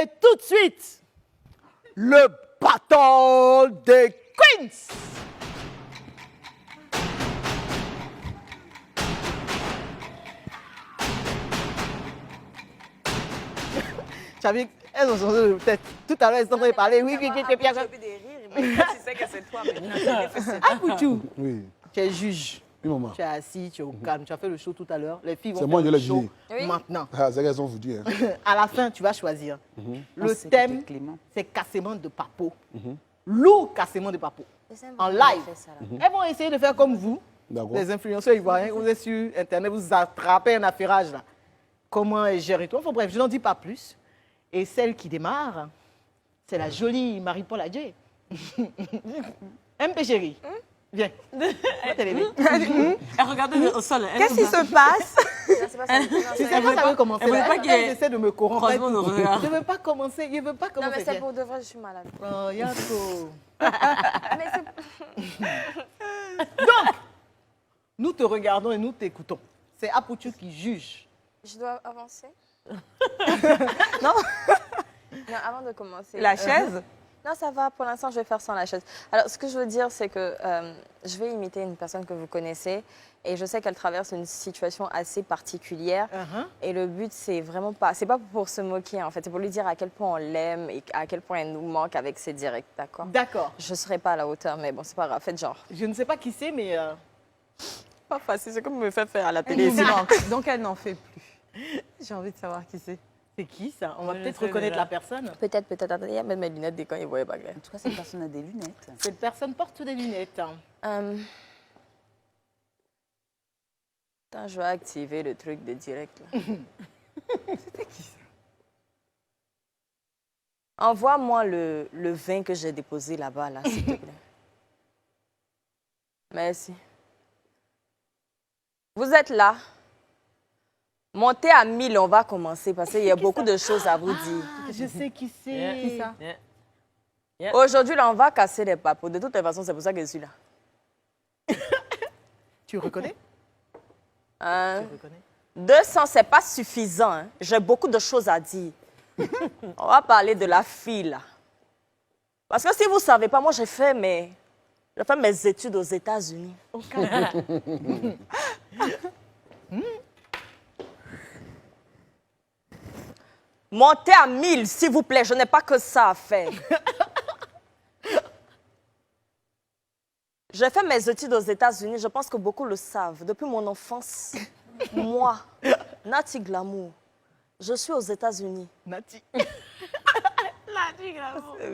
Et tout de suite, le battle des Queens. J'avais... Elles ont changé de tête. Tout à l'heure, elles sont en train de parler. Oui, oui, oui, oui. J'ai envie de rire, mais tu sais que c'est toi maintenant. Apouchou, Oui. tu es juge. Oui, maman. Tu es assis, tu es au calme. Tu as fait le show tout à l'heure. Les filles vont C'est faire moi, je le l'ai show dit. maintenant. Ah, c'est raison, vous dire. À la fin, tu vas choisir. Le c'est thème, Clément. c'est cassement de papeau. Lourd cassement de papeau. En live. Elles vont essayer de faire comme vous, D'accord. les influenceurs ivoiriens. Vous êtes sur Internet, vous attrapez un affairage là. Comment gérer tout. Enfin bref, je n'en dis pas plus. Et celle qui démarre, c'est la jolie Marie-Paul Adjé. MP chérie, viens. Va t'élever. Elle regarde au sol. Qu'est-ce qui se passe? Tu sais pas, ça veut commencer. elle veut là. pas qu'il y ait- Elle essaie de me corrompre. Croisement de regard. Je ne veux pas commencer. Je veux pas Non, commencer. mais c'est Viens. pour de vrai, je suis malade. Oh, Yako. Mais c'est... Donc, nous te regardons et nous t'écoutons. C'est Apouchou qui juge. Je dois avancer? Non. Non, avant de commencer. La chaise? Non, ça va. Pour l'instant, je vais faire sans la chaise. Alors, ce que je veux dire, c'est que je vais imiter une personne que vous connaissez et je sais qu'elle traverse une situation assez particulière. Et le but, c'est vraiment pas... C'est pas pour se moquer, en fait. C'est pour lui dire à quel point on l'aime et à quel point elle nous manque avec ses directs, d'accord? D'accord. Je serai pas à la hauteur, mais bon, c'est pas grave. Faites genre. Je ne sais pas qui c'est, mais... Pas facile, c'est comme me faire faire à la Elle télé. nous manque, donc elle n'en fait plus. J'ai envie de savoir qui c'est. C'est qui ça? On va Je peut-être sais reconnaître déjà. la personne. Peut-être. Attendez, il y a même mes lunettes des quand ils voyaient pas clair. En tout cas, cette personne a des lunettes. Cette personne porte des lunettes. Attends, je vais activer le truc de direct. Là. Envoie-moi le vin que j'ai déposé là-bas, là, s'il te plaît. Merci. Vous êtes là. Montez à 1000, on va commencer parce qu'il y a beaucoup de choses à vous dire. Je sais qui c'est. Yeah. Yeah. Aujourd'hui, là, on va casser les papos. De toute façon, c'est pour ça que je suis là. Tu reconnais? Hein? Tu reconnais? 200, c'est pas suffisant. Hein. J'ai beaucoup de choses à dire. On va parler de la fille, là. Parce que si vous ne savez pas, moi, j'ai fait mes études aux États-Unis. Au Canada. Montez à 1000, s'il vous plaît. Je n'ai pas que ça à faire. J'ai fait mes études aux États-Unis. Je pense que beaucoup le savent. Depuis mon enfance, moi, Nati Glamour, je suis aux États-Unis. Nati.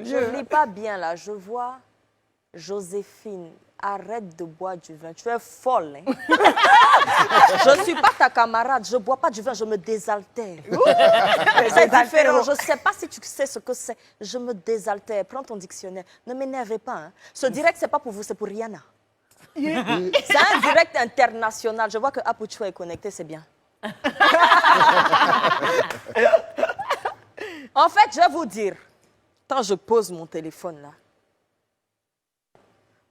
Je ne lis pas bien, là. Je vois Joséphine. Arrête de boire du vin. Tu es folle, hein? Je ne suis pas ta camarade. Je ne bois pas du vin. Je me désaltère. C'est différent. Je ne sais pas si tu sais ce que c'est. Je me désaltère. Prends ton dictionnaire. Ne m'énervez pas. Hein? Ce direct, ce n'est pas pour vous, c'est pour Rihanna. C'est un direct international. Je vois que Apouchou est connecté, c'est bien. En fait, je vais vous dire, quand je pose mon téléphone là,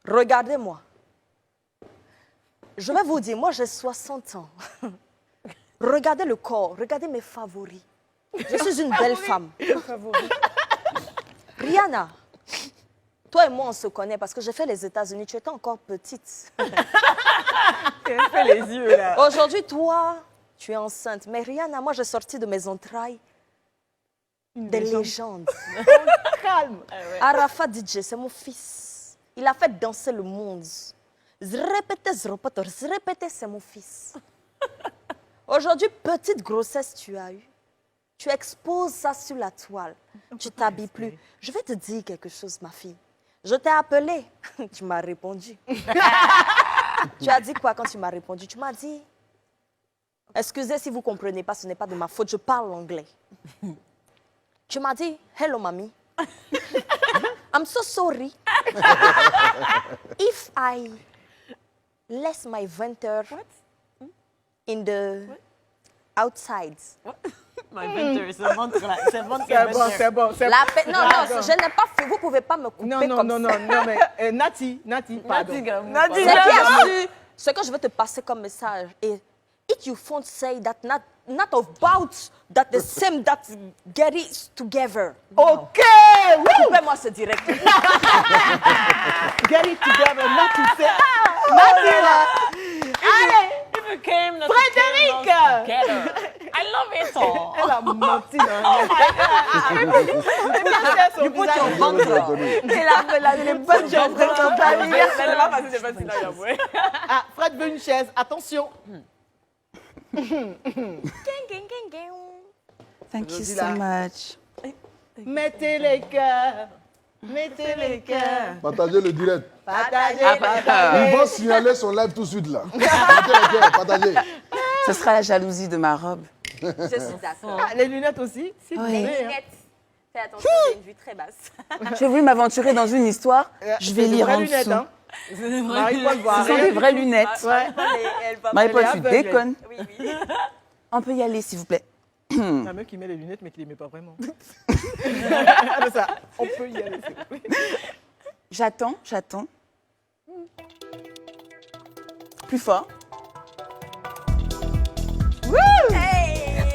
regardez-moi. Je vais vous dire, moi j'ai 60 ans. Regardez le corps, regardez mes favoris. Je suis une belle femme. Rihanna, toi et moi on se connaît parce que j'ai fait les États-Unis. Tu étais encore petite. Elle fait les yeux, là. Aujourd'hui, toi, tu es enceinte. Mais Rihanna, moi j'ai sorti de mes entrailles des légendes. Calme. Arafat DJ, c'est mon fils. Il a fait danser le monde. Répétez, c'est mon fils. Aujourd'hui, petite grossesse tu as eue. Tu exposes ça sur la toile. Tu t'habilles plus. Je vais te dire quelque chose, ma fille. Je t'ai appelé. Tu m'as répondu. Tu as dit quoi quand tu m'as répondu? Tu m'as dit, excusez si vous ne comprenez pas, ce n'est pas de ma faute, je parle anglais. Tu m'as dit, hello, mamie. I'm so sorry. If I left my venter in the outside. My ventre, c'est ventre, là. C'est ventre, C'est bon, c'est bon. c'est La bon. pe- non, non, je n'ai pas fait. Vous ne pouvez pas me couper Non, non, comme non, ça. non, mais Nati, pardon. C'est bien sûr. Ce que je veux te passer comme message est make you phone say that not about that the same that get it together? OK. Coupez-moi ce direct. Get it together, not to say. Mathilda. Allez, If you came, not Frédéric. together. I love it all. Elle a menti dans You put your ventre. Les bonnes choses. Elle va passer, c'est pas si là, Ah, Fred veut une chaise. Attention. Thank you Rosie, so là. much. Mettez les cœurs. Mettez les cœurs. Partagez le direct. Partagez, Ils partagez. vont signaler son live tout de suite là. Partagez le cœur, partagez. Ce sera la jalousie de ma robe. Je suis d'accord. Ah, les lunettes aussi, s'il vous Oui. plaît. hein. Fais attention, j'ai une vue très basse. J'ai voulu m'aventurer dans une histoire. Je vais C'est des lire vraies en lunettes, dessous. hein. Marie-Paul voit Ce sont rien. des vraies lunettes. Ouais. Elle va Marie-Paul, Elle est tu aveugle. déconnes. Oui, oui. On peut y aller, s'il vous plaît. La meuf qui met les lunettes, mais qui les met pas vraiment. C'est ça. On peut y aller. s'il vous plaît. J'attends. Plus fort.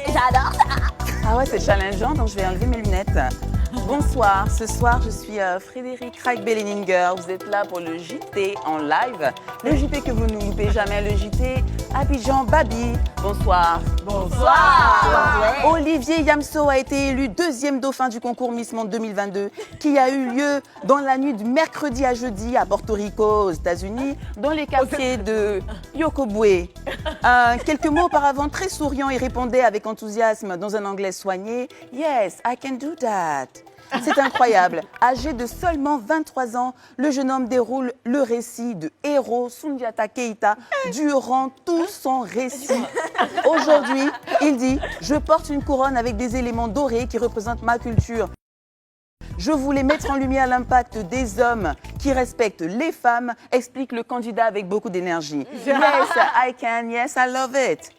J'adore ça. Ah ouais, c'est challengeant, donc je vais enlever mes lunettes. Bonsoir, ce soir je suis Frédéric Reich-Bellininger. Vous êtes là pour le JT en live. Le JT que vous ne loupez jamais, le JT Abidjan Babi. Bonsoir. Bonsoir. Olivier Yamso a été élu deuxième dauphin du concours Miss Monde 2022 qui a eu lieu dans la nuit du mercredi à jeudi à Porto Rico, aux États-Unis, dans les quartiers de Yokobwe. Quelques mots auparavant, très souriant, il répondait avec enthousiasme dans un anglais soigné « Yes, I can do that ». C'est incroyable. Âgé de seulement 23 ans, le jeune homme déroule le récit de héros Sundiata Keita durant tout son récit. Aujourd'hui, il dit « Je porte une couronne avec des éléments dorés qui représentent ma culture. Je voulais mettre en lumière l'impact des hommes qui respectent les femmes », explique le candidat avec beaucoup d'énergie. « Yes, I can. Yes, I love it ».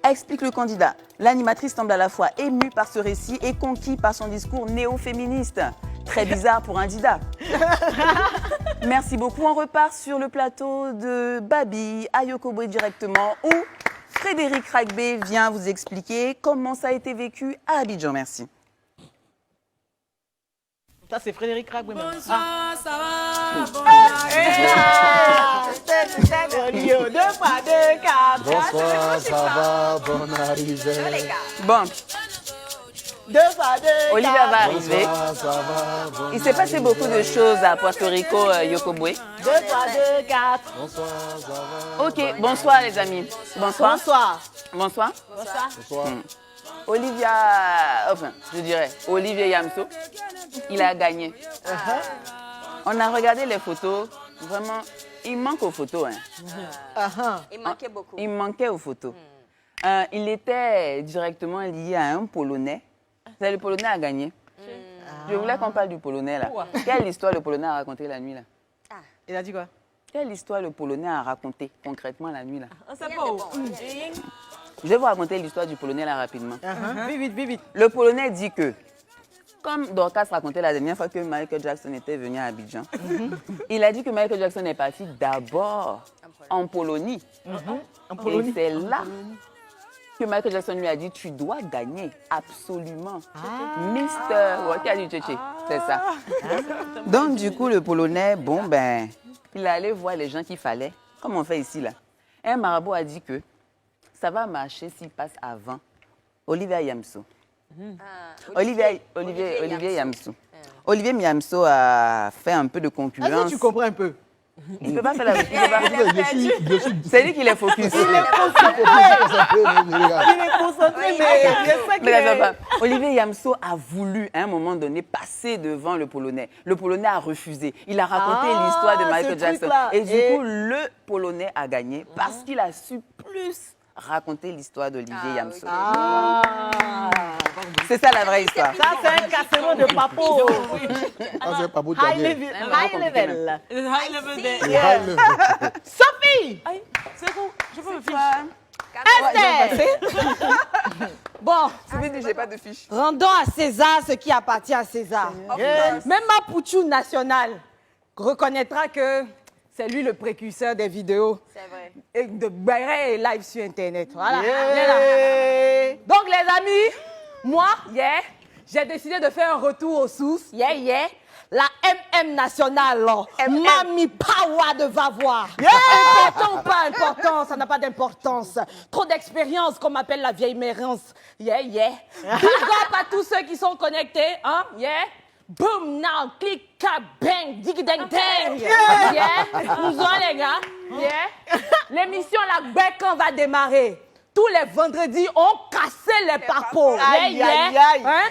Explique le candidat. L'animatrice semble à la fois émue par ce récit et conquis par son discours néo-féministe. Très bizarre pour un dida. Merci beaucoup. On repart sur le plateau de Babi à Yokobwe directement où Frédéric Ragbé vient vous expliquer comment ça a été vécu à Abidjan. Merci. Ça, c'est Frédéric Ragbé. Bonsoir, ça va? Deux fois deux, quatre. Bonsoir, ça va, bonne arrivée. Bon, Deux fois deux, Olivia quatre. va arriver. Bonsoir, ça va, bonne Il s'est passé beaucoup de choses à Puerto Rico, Yokobwe. Deux fois deux, quatre. Bonsoir, ça va. Ok, bonsoir les amis. Bonsoir. Bonsoir. Bonsoir. Bonsoir. Olivia, enfin, je dirais, Olivier Yamso, il a gagné. On a regardé les photos, vraiment, il manque aux photos. Hein. Il manquait beaucoup. Il manquait aux photos. Il était directement lié à un Polonais. C'est le Polonais a gagné. Je voulais qu'on parle du Polonais là. Quelle histoire le Polonais a raconté la nuit là? Il a dit quoi? Quelle histoire le Polonais a raconté concrètement la nuit là? On sait pas où. Je vais vous raconter l'histoire du Polonais là rapidement. Vite, vite, vite. Le Polonais dit que, comme Dorcas racontait la dernière fois que Michael Jackson était venu à Abidjan, il a dit que Michael Jackson est parti d'abord en Polonie. Et c'est là que Michael Jackson lui a dit, tu dois gagner absolument. Mister, qui a dit Tchétché, c'est ça. Donc du coup, le Polonais, bon ben, il est allé voir les gens qu'il fallait, comme on fait ici là. Un marabout a dit que ça va marcher s'il passe avant Olivier Yamso. Olivier Yamso. Olivier Yamso a fait un peu de Est-ce concurrence. que tu comprends un peu? Il ne peut pas faire la... il peut pas- Je suis C'est lui qui l'est focus. concentré, mais regarde. Il est concentré, mais je sais Mais là, que... ça va. Olivier Yamso a voulu, à un moment donné, passer devant le Polonais. Le Polonais a refusé. Il a raconté Ah, l'histoire de ce Michael Jackson. truc-là. Et du Et- coup, le Polonais a gagné parce qu'il a su plus raconter l'histoire d'Olivier Yamso. Ah, C'est ça la vraie histoire. ça c'est un casserole de papo. Ah, c'est pas beau, tu High as dit. level. High level. High level day. Yeah. Sophie, Aïe, c'est bon, je peux me fiche. Esther. Bon, c'est j'ai pas de fiche. Rendons à César ce qui appartient à César. Yes. Même ma Pouchou nationale reconnaîtra que C'est lui le précurseur des vidéos. C'est vrai. Et de et live sur Internet. Voilà. Yeah. Viens là. Donc, les amis, moi, j'ai décidé de faire un retour aux sources. La MM nationale, Mami Power de Vavois. Important ou pas important, ça n'a pas d'importance. Trop d'expérience, comme appelle la vieille mérence. Big up à tous ceux qui sont connectés, hein, Boom, now, click, cap, bang, dig, dang, dang. Nous allons, les gars. L'émission La Bécan va démarrer. Tous les vendredis, on cassé les papos. Aïe, aïe, aïe. Hein?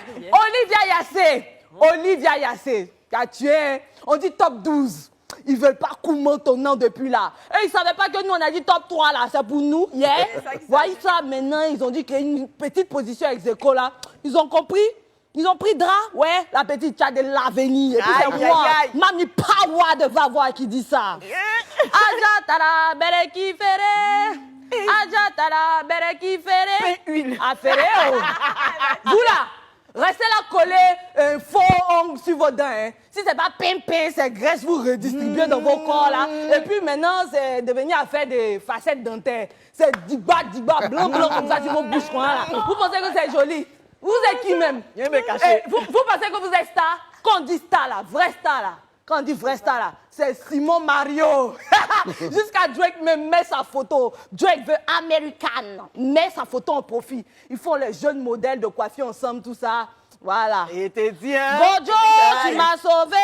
Olivia Yassé. T'as tué. On dit top 12. Ils veulent pas qu'on monte ton nom depuis là. Et ils savaient pas que nous, on a dit top 3 là. C'est pour nous. Voyez ça, maintenant, ils ont dit qu'il y a une petite position ex aequo là. Ils ont compris. Ils ont pris drap, la petite chat de l'avenir. Et puis c'est moi, Mami Power de Vavois qui dit ça. Aja tara bere ki fere. Aja tara bere ki fere. Affaire, vous là, restez là collés un faux ongle sur vos dents. Hein. Si c'est pas pimpé, c'est graisse, vous redistribuez dans vos corps là. Et puis maintenant, c'est devenu à faire des facettes dentaires. C'est digba, blanc comme ça sur vos bouches. Là. Vous pensez que c'est joli? Vous êtes qui même? Vous pensez que vous êtes star? Quand on dit star là, vrai star là, quand on dit vrai star là, c'est Simon Mario. Jusqu'à Drake me met sa photo. Drake veut American, met sa photo en profit. Ils font les jeunes modèles de coiffure ensemble, tout ça. Voilà. Et t'es dit, hein? Gojo, tu m'as sauvé.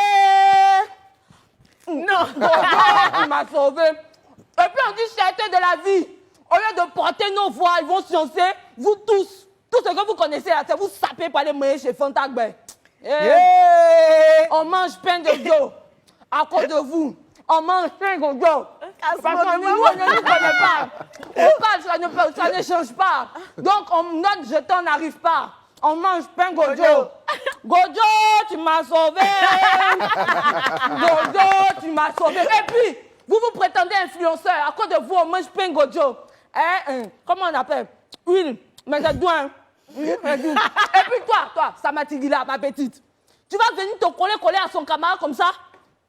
Non. Gojo, tu m'as sauvé. Et puis on dit cherté de la vie. Au lieu de porter nos voix, ils vont sciencer, vous tous. Tout ce que vous connaissez là, c'est vous sapez par les moyens chez Fontagbe. On mange pain de dos à cause de vous. On mange pain de dos. Parce que nous, on ne nous connaît pas. On parle, ça ne change pas. Donc, notre jeton n'arrive pas. On mange pain Gojo. Gojo, tu m'as sauvé. Gojo, tu m'as sauvé. Et puis, vous prétendez influenceur. À cause de vous, on mange pain Gojo. Comment on appelle? Huile. Mais c'est douin. Et puis toi, Samatigila, ma petite, tu vas venir te coller à son camarade comme ça?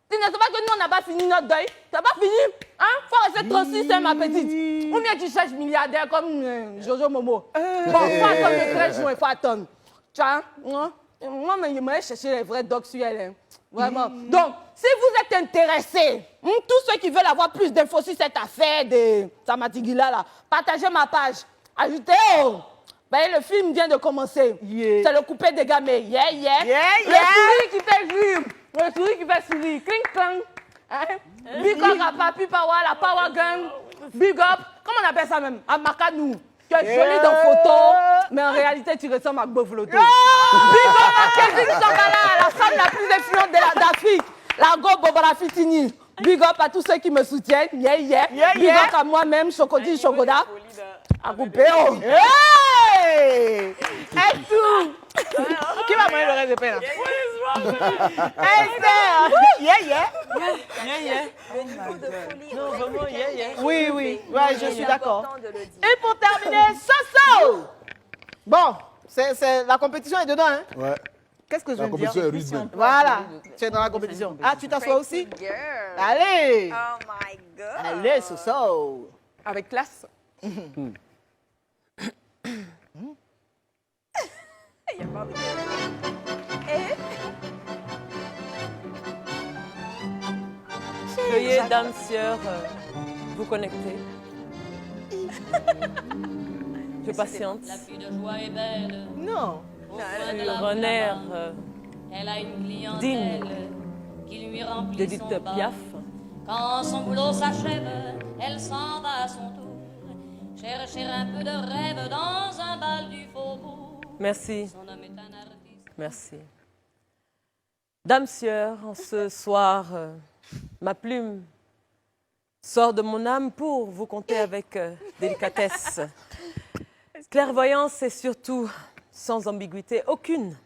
Tu ne sais pas que nous, on n'a pas fini notre deuil? Tu n'as pas fini? Hein? Faut rester 36 ans, ma petite. Ou bien tu cherches milliardaire comme Jojo Momo. Bon, faut attendre le 13 juin, faut attendre. Tu vois? Moi, je vais chercher les vrais docs sur elle. Hein. Vraiment. Donc, si vous êtes intéressés, tous ceux qui veulent avoir plus d'infos sur cette affaire de Samatigila, là, partagez ma page. Ajoutez, le film vient de commencer. C'est le coupé des gamins. Le souris qui fait rire. Le souris qui fait sourire. Cling clang. Hein? Big up à Papi Power, la Power Gang. Big up. Comment on appelle ça même? À Makanou. Tu es jolie dans photo, mais en réalité, tu ressembles à Gbovloto. Big up à Kevin Sangala, la femme la plus influente d'Afrique. La Go Bobara Fitini. Big up à tous ceux qui me soutiennent. Big up à moi-même, Chocodi Chocoda. À couper. Hey! Et tout! Qui va manger le reste de pain là? Non, vraiment, Oui, ouais, je suis d'accord. Et pour terminer, Soso! Bon, la compétition est dedans, hein? Ouais. Qu'est-ce que je La veux dire? compétition est rude même. Voilà, tu es dans la compétition. Ah, tu t'assois aussi? Girl. Allez! Oh my God. Allez, Soso! Avec classe. Il y a pas de Veuillez, dames, sœurs, vous connecter. Je patiente. La fille de joie est belle. Non. Au coin de la Sur un air elle a une clientèle digne qui lui remplit d'Edith son bar. Piaf. Quand son boulot s'achève, elle s'en va à son tour chercher un peu de rêve dans un bal du faubourg. Merci. Son homme est un artiste. Merci. Dame sœur, en ce soir, ma plume sort de mon âme pour vous conter avec délicatesse. Clairvoyance et surtout, sans ambiguïté aucune,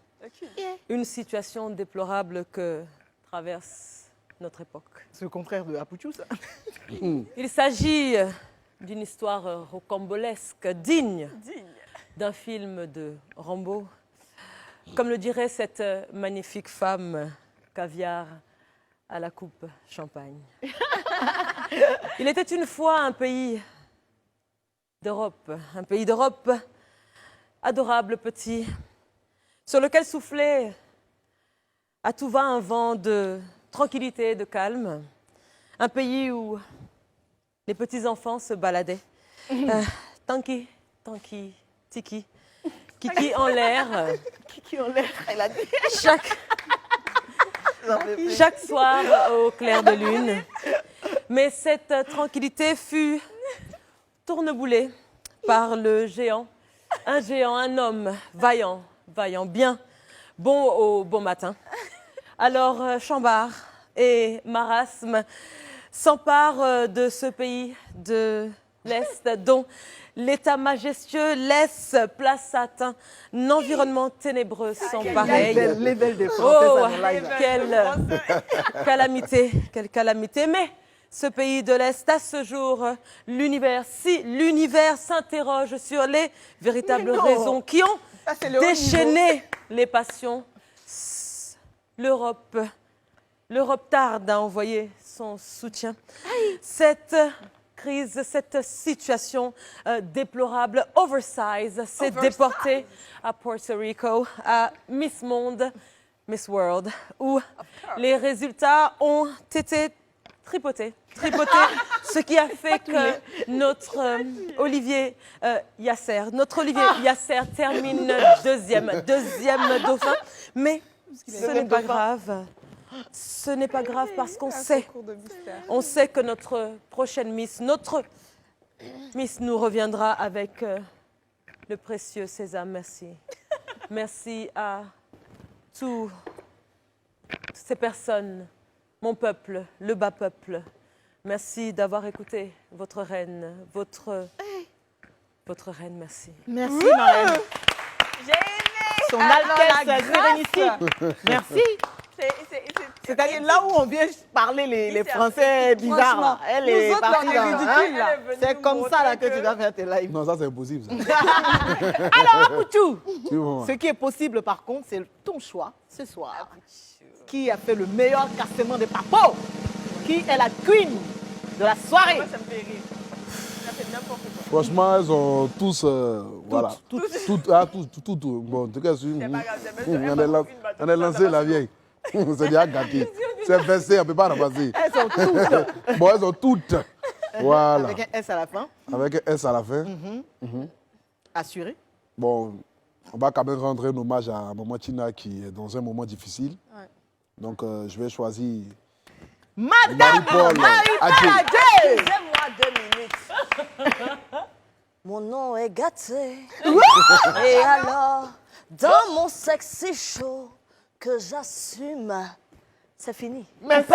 une situation déplorable que traverse notre époque. C'est le contraire de Apuchou, ça. Il s'agit d'une histoire rocambolesque, digne d'un film de Rambo. Comme le dirait cette magnifique femme, caviar à la coupe champagne. Il était une fois un pays d'Europe adorable, petit, sur lequel soufflait à tout va un vent de tranquillité, de calme. Un pays où les petits-enfants se baladaient. Tanki, tanki, tiki, kiki en l'air. Qui ont l'air, elle a dit. Chaque soir au clair de lune. Mais cette tranquillité fut tourneboulée par le géant. Un géant, un homme vaillant, bien, bon au bon matin. Alors Chambard et marasme s'emparent de ce pays de l'Est dont l'état majestueux laisse place à un environnement ténébreux sans pareil. Les belles des Français, Oh, ça nous live. quelle calamité. Mais ce pays de l'Est, à ce jour, l'univers s'interroge sur les véritables raisons qui ont déchaîné les passions. L'Europe tarde à envoyer son soutien. Cette crise, cette situation déplorable, oversize, s'est déportée à Puerto Rico, à Miss Monde, Miss World, où les résultats ont été tripotés. Ce qui a fait que notre Olivier Yasser termine deuxième dauphin. Mais ce n'est pas grave. Ce n'est pas grave parce qu'on sait que notre prochaine Miss, nous reviendra avec le précieux sésame. Merci. Merci à toutes ces personnes, mon peuple, le bas peuple. Merci d'avoir écouté votre reine, votre reine, merci. Merci, ma reine. J'ai aimé. Son Alors, Altesse la Sérénissime. Merci. C'est-à-dire là où on vient parler les Français bizarres, là. Elle est autres, partie on est là, ridicules, là. C'est comme ça là que tu dois faire tes lives. Non, ça c'est impossible. Ça. Alors, Apouchou, Tu vois. ce qui est possible par contre, c'est ton choix ce soir. Qui a fait le meilleur castement de papo? Qui est la queen de la soirée? Ça me fait rire. Ça fait n'importe quoi. Franchement, elles ont tous. Voilà. Toutes. Bon, en tout cas, C'est pas grave, c'est même on a lancé la vieille. C'est déjà gâté. C'est versé, on ne peut pas ramasser. Elles sont toutes. Bon, elles ont toutes. Voilà. Avec un S à la fin. Avec un S à la fin. Assuré. Bon, on va quand même rendre un hommage à Maman Tina qui est dans un moment difficile. Ouais. Donc, je vais choisir Madame Marie-Paul Adjé. Adjé. Excusez-moi 2 minutes. Mon nom est gâté. Et alors, dans mon sexy show que j'assume, c'est fini. Merci.